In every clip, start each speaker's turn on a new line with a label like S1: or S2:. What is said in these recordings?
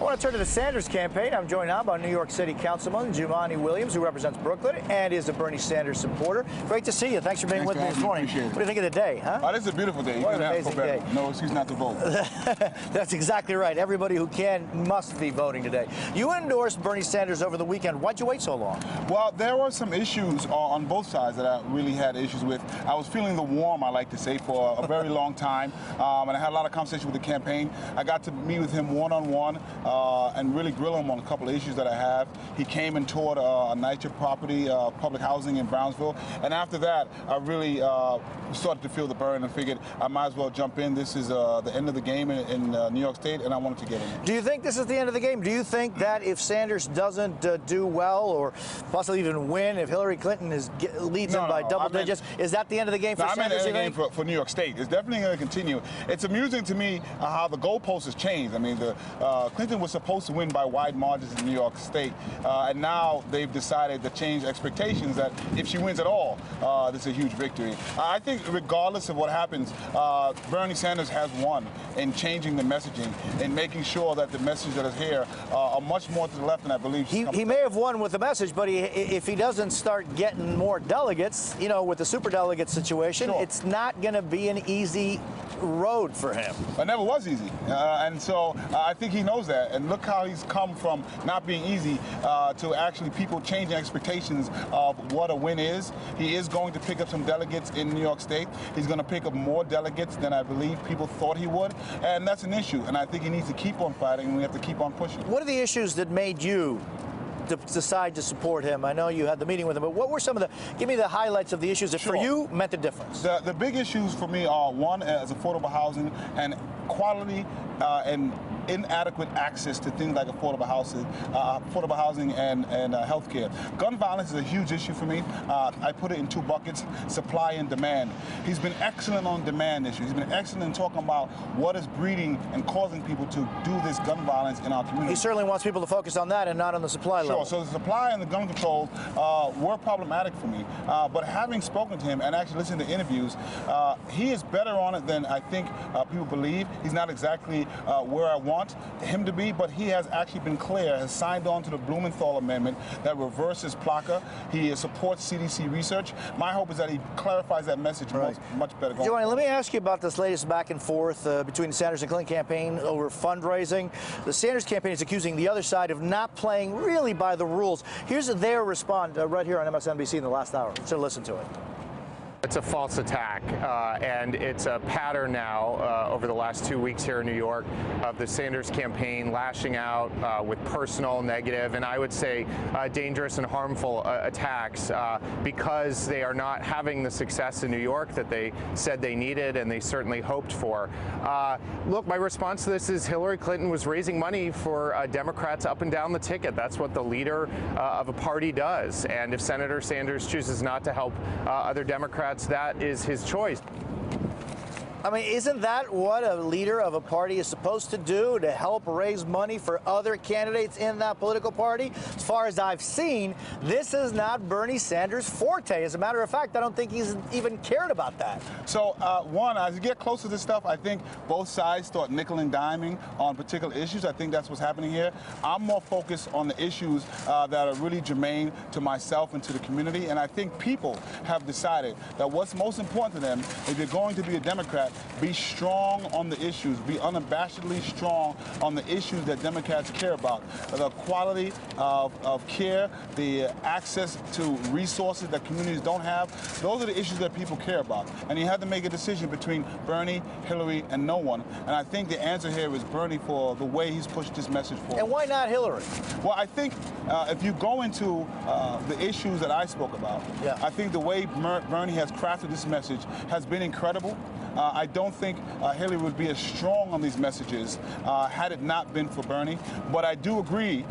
S1: I want to turn to the Sanders campaign. I'm joined now by New York City Councilman Jumaane, who represents Brooklyn and is a Bernie Sanders supporter. Great to see you. Thanks for being with me this morning. What do you think of the day, huh?
S2: Oh, this is a beautiful day.
S1: What an amazing day.
S2: No excuse not to vote.
S1: That's exactly right. Everybody who can must be voting today. You endorsed Bernie Sanders over the weekend. Why'd you wait so long?
S2: Well, there were some issues on both sides that I really had issues with. I was feeling the warm, I like to say, for a very long time, and I had a lot of conversation with the campaign. I got to meet with him one-on-one and really grill him on a couple of issues that I have. He came and toured a NYCHA property, public housing in Brownsville, and after that, I really started to feel the burn and figured I might as well jump in. This is the end of the game in New York State, and I wanted to get in.
S1: Do you think this is the end of the game? Do you think that if Sanders doesn't do well or possibly even win, if Hillary Clinton leads him by double digits, is that the end of the game for Sanders?
S2: I mean, the end of the game for New York State. It's definitely going to continue. It's amusing to me how the goalposts has changed. I mean, Clinton was supposed to win by wide margins in New York State, and now they've decided to change expectations that if she wins at all, this is a huge victory. I think regardless of what happens, Bernie Sanders has won in changing the messaging and making sure that the message that is here are much more to the left than I believe.
S1: He may have won with the message, but if he doesn't start getting more delegates, you know, with the superdelegate situation, it's not going to be an easy road for him.
S2: It never was easy, and so I think he knows that. And look how he's come from not being easy to actually people changing expectations of what a win is. He is going to pick up some delegates in New York State. He's going to pick up more delegates than I believe people thought he would, and that's an issue. And I think he needs to keep on fighting, and we have to keep on pushing.
S1: What are the issues that made you decide to support him? I know you had the meeting with him, but what were some of give me the highlights of the issues that for you meant the difference? The
S2: big issues for me are, one, is affordable housing and quality and inadequate access to things like affordable housing and health care. Gun violence is a huge issue for me. I put it in two buckets, supply and demand. He's been excellent on demand issues. He's been excellent in talking about what is breeding and causing people to do this gun violence in our community.
S1: He certainly wants people to focus on that and not on the supply level.
S2: So the supply and the gun control were problematic for me. But having spoken to him and actually listening to interviews, he is better on it than I think people believe. He's not exactly where I want him to be, but he has actually been clear, has signed on to the Blumenthal Amendment that reverses PLCA. He supports CDC research. My hope is that he clarifies that message much better.
S1: Jumaane, let me ask you about this latest back and forth between the Sanders and Clinton campaign over fundraising. The Sanders campaign is accusing the other side of not playing really by the rules. Here's their response right here on MSNBC in the last hour. So listen to it.
S3: It's a false attack, and it's a pattern now over the last 2 weeks here in New York of the Sanders campaign lashing out with personal, negative, and I would say dangerous and harmful attacks because they are not having the success in New York that they said they needed and they certainly hoped for. Look, my response to this is Hillary Clinton was raising money for Democrats up and down the ticket. That's what the leader of a party does, and if Senator Sanders chooses not to help other Democrats, that is his choice.
S1: I mean, isn't that what a leader of a party is supposed to do, to help raise money for other candidates in that political party? As far as I've seen, this is not Bernie Sanders' forte. As a matter of fact, I don't think he's even cared about that. So,
S2: one, as you get closer to this stuff, I think both sides start nickel and diming on particular issues. I think that's what's happening here. I'm more focused on the issues that are really germane to myself and to the community, and I think people have decided that what's most important to them, if you're going to be a Democrat, be strong on the issues, be unabashedly strong on the issues that Democrats care about. The quality of care, the access to resources that communities don't have, those are the issues that people care about. And you have to make a decision between Bernie, Hillary, and no one. And I think the answer here is Bernie for the way he's pushed this message forward.
S1: And why not Hillary?
S2: Well, I think if you go into the issues that I spoke about, I think the way Bernie has crafted this message has been incredible. I don't think Hillary would be as strong on these messages had it not been for Bernie. But I do agree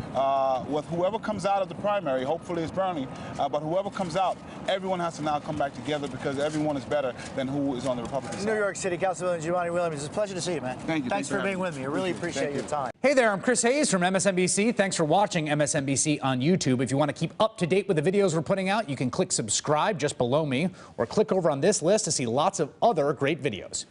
S2: with whoever comes out of the primary, hopefully it's Bernie, but whoever comes out, everyone has to now come back together because everyone is better than who is on the Republican side.
S1: New York City Councilman Jumaane, it's a pleasure to see you, man.
S2: Thank you.
S1: Thanks for being with me. I really appreciate your time.
S4: Hey there, I'm Chris Hayes from MSNBC. Thanks for watching MSNBC on YouTube. If you want to keep up to date with the videos we're putting out, you can click subscribe just below me or click over on this list to see lots of other great videos.